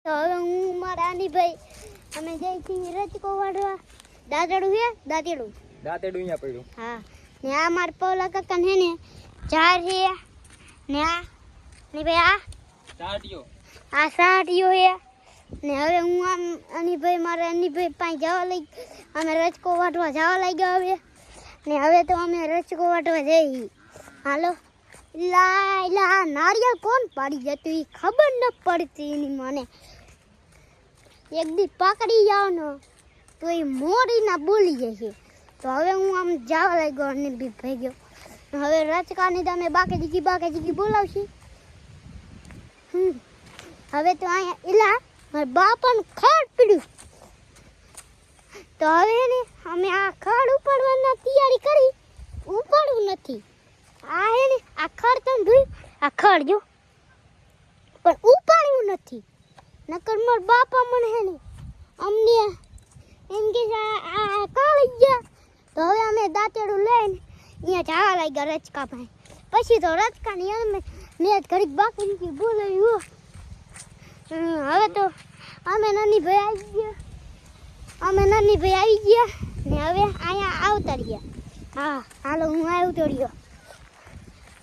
તો હવે હું મારા આનીભાઈ અમે જઈ છીએ રચકો વાળવા. દાંતેડું છે, દાંતેડું અહીંયા પડ્યું. હા, ને આ મારા પૌલા કાકા છે ને ચાર છે, ને આ ને ભાઈ આ સાટીઓ છે. ને હવે હું આમ અનીભાઈ મારા અનીભાઈ પાસે જવા લઈ અમે રચકો વાટવા જવા લાગ્યા હવે. ને હવે તો અમે રચકો વાટવા જઈ. હાલો લા નારિયેળ કોણ પાડી જતું એ ખબર ન પડતી એની મને. એક દી પકડી જાવ ને તો એ મોરીના બોલી જશે. તો હવે હું આમ જવા લાગ્યો અને બી ભાઈ ગયો. હવે રચકાની તમે બાકે જીકી બોલાવશી. હવે તો અહીંયા એલા મારા બાપાને ખડ પીડ્યું. તો હવે ને અમે આ ખડ ઉપાડવાની તૈયારી કરી. ઉપાડવું નથી આ હે ને આ ખડ તમે જોયું આ ખડ જો પણ ઉપાડવું નથી. નકર મારા બાપા મને હે ને અમને એમ કે આ કાળી ગયા. તો હવે અમે દાંતેડું લઈને અહીંયા જવા લાગ્યા રચકા ભાઈ. પછી તો રચકાની અમે મેં ઘડીક બાકી બોલાવ્યું. હવે તો અમે નાની ભાઈ આવી ગયા ને હવે અહીંયા આવતા રહ્યા. હા હાલો હું આવતો રહ્યો.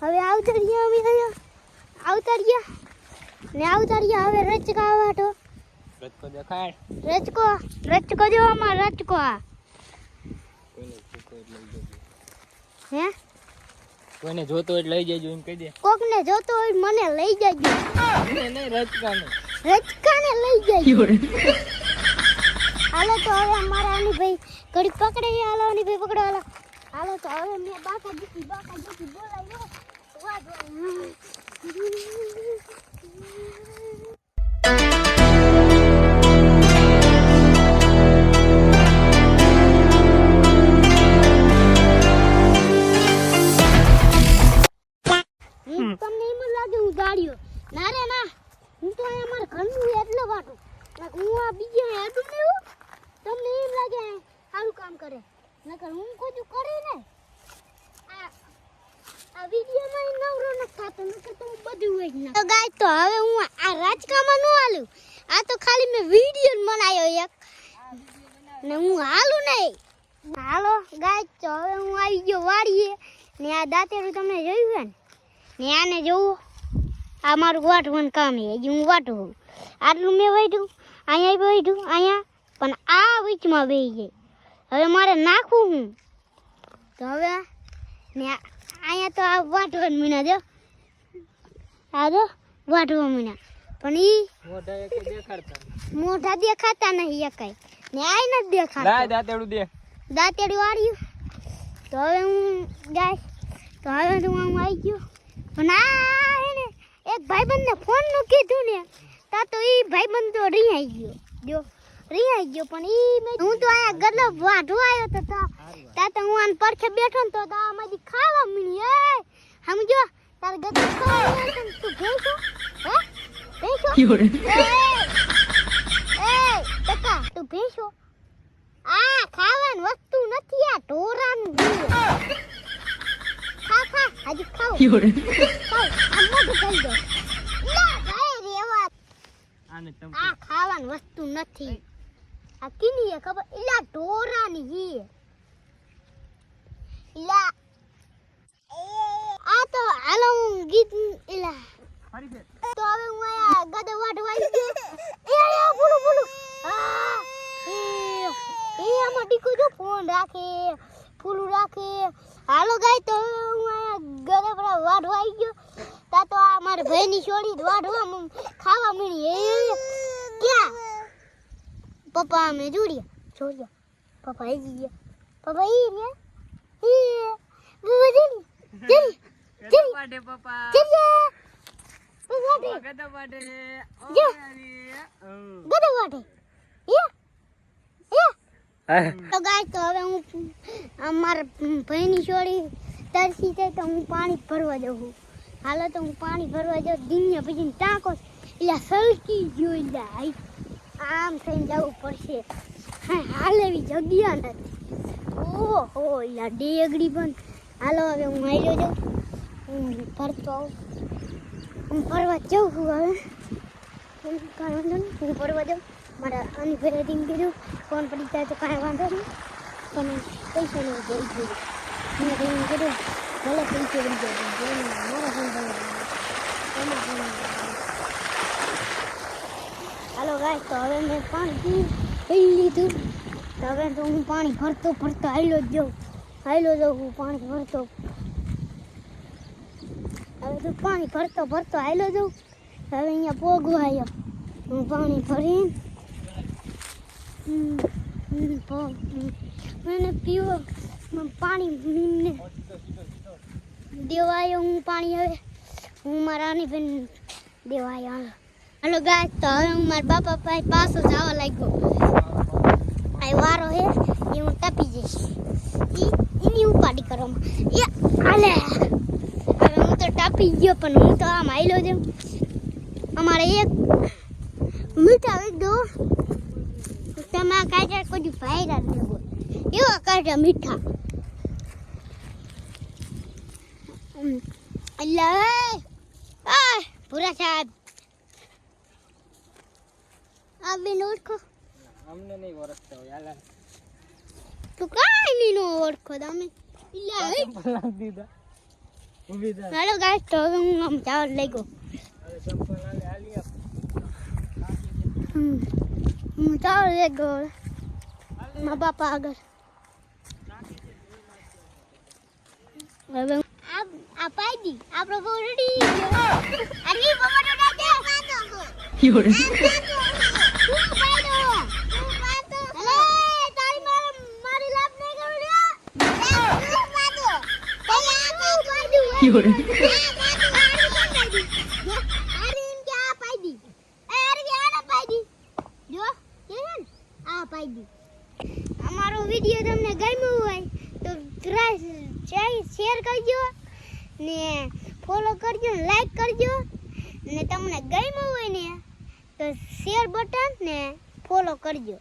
હવે આવતા રહ્યા અમે અહીંયા આવતા રહ્યા હવે રચકા વાટો. રચકો દેખાય. રચકો જો અમાર રચકો આ હે કોઈને જોતો હોય લઈ જજો એમ કહી દે. કોકને જોતો હોય મને લઈ જજો. નહીં રચકાને લઈ જજો. હાલો તો હવે અમારા આની ભાઈ ઘડી પકડે. હાલો આની ભાઈ પકડો. હાલો તો હવે મેં બાકા જીકી બોલાવ્યો. તમને એમ લાગે હું ગાડીઓ ના રે ના. હું તો અમારા ઘરનું એટલે વાટું. હું આ બીજે હેડું ને એવું તમને એમ લાગે સારું કામ કરે. નકર હું કોઈ કરે ને આ વિડીયોમાં નવરો ન થતો. નકર તો બધું હોય ના. તો ગાય તો હવે હું આ રાજકામાં ન હાલું. આ તો ખાલી મેં વિડીયો બનાવ્યો એક ને હું હાલું નહીં. હાલો ગાય તો હવે હું આવી ગયો વાડીએ. ને આ દાંતેડું તમને જોયું ને આને જોવું. આ મારું વાટવાનું કામ છે. હજી હું વાટું આટલું મેં વાટ્યું. અહીંયા પણ આ વીચમાં બેસી જાય. હવે મારે નાખવું હું તો હવે ને અહીંયા તો આ વાટવાનું મીણા જો આ જો વાટવા મીણા. પણ ઈ મોઢા દેખાતા નહીં એકાઈ ને આ નથી દેખાતા. દાંતેડું વાળ્યું. તો હવે હું ગાય તો હવે તો હું આવી ગયો. પણ આ હે ને એક ભાઈબંધને ફોનનું કીધું ને તા તો એ ભાઈબંધ તો રિહાઈ ગયો પણ હું તો અહીંયા ગદો વાઢવા આવ્યો તો તા તો હું આને પરખે બેઠો ને તો આમાંથી ખાવા મળી. સમજો તારે ગદો ખાવા તું ભેંસો તું ભેંસો આ ખાવાની વસ્તુ નથી. આ ઢોરાનું ખા હજી ખાવ આ મોઢું થઈ ગયો. આ ખાવાની વસ્તુ નથી. આ કીની ખબર ઇલા ઢોરાની હી ઇલા આ તો હાલો હું ગીત ઇલા તો હવે હું આયા ગદો વાઢવા આવી ગયો. બોલું હા એ આમાં ડીકો જો ફોન રાખે ફૂલું રાખે. હાલો ગાય તો હું આયા ગદો વાઢવા આવી ગયો. તા તો આ મારા ભાઈની છોડી વાઢવા ખાવા મળી. ક્યાં પપ્પા અમે જોડ્યા પપ્પા આવી ગયા. પપ્પા ઈ ને તો ગાય તો હવે હું અમારા ભાઈની છોડી તરસી જાય તો હું પાણી ભરવા જાઉં. હાલો તો હું પાણી ભરવા જાઉં. દિનને પછી ટાંકો એટલે સલકી જોઈ જાય. આમ થઈને જવું પડશે. હાલ એવી જગ્યા નથી. ઓહો એટલે ડેગડી પણ. હાલો હવે હું આવ્યો જાઉં. હું ફરતો આવું. હું ફરવા જાઉં છું હવે. કાંઈ વાંધો નહીં, હું પડવા દઉં. મારા આની ફેરેથી કીધું ફોન પડી જાય તો કાંઈ વાંધો નહીં, પણ પૈસાનું જોઈ જોઈએ. મેં કીધું ભલે પૈસે પડી જાય પણ મારા ફોન ભલે એમાં ફોન. હાલો ગાય, તો હવે મેં પાણી પી લીધું. તો હવે તો હું પાણી ભરતો હાલ્યો જ જાઉં હું પાણી ભરતો. હવે તો પાણી ભરતો હાલ્યો જાઉં. હવે અહીંયા પોગવા આવ્યો હું પાણી ભરીને મને પીવો પાણી દેવાયો. હું પાણી હવે હું મારા આની બેન દેવાયો. હાલો ગાય, તો હવે હું મારા બાપા પાસે પાછો જવા લાગ્યો. આ વારો હે એ હું ટપી જઈશ એની ઉપાડી કરવામાં. હાલે હવે હું તો ટપી ગયો પણ હું તો આમ હાલ્યો જાઉં. અમારે એક મીઠા એક દો તમે આ કાઢ્યા કોઈ ભાઈરા ન બોલ એવા કાઢ્યા મીઠા. અલ્લાહ પૂરા સાહેબ આ બેન ઓળખો? અમને નહીં ઓળખતા હોય. હાલ તું કાંઈ નહીં નો ઓળખો તમે. ચંપલ દીધા ઊભી થા. હાલો ગાઈસ, તો હવે હું આમ ચાલ લઈ ગયો. અરે ચંપલ આલે આલી આપ. હું ચાલ લઈ ગયો મારા બાપા આગળ. હવે આ પાડી આપણો બહુ રેડી આની બાબા તો ના દે યોર હું પાડો અલે તારી મારી લાભ નહીં કરું રે હું પાડો પેલા આ પાડું યોર આરે ઇન કે આ પાડી અરે કે આ પાડી જો કેન આ પાડી. અમારો વિડિયો તમને ગમ્યો હોય તો શેર કરજો ને ફોલો કરજો ને લાઈક કરજો ને તમને ગમ્યું હોય ને તો શેર બટન ને ફોલો કરજો.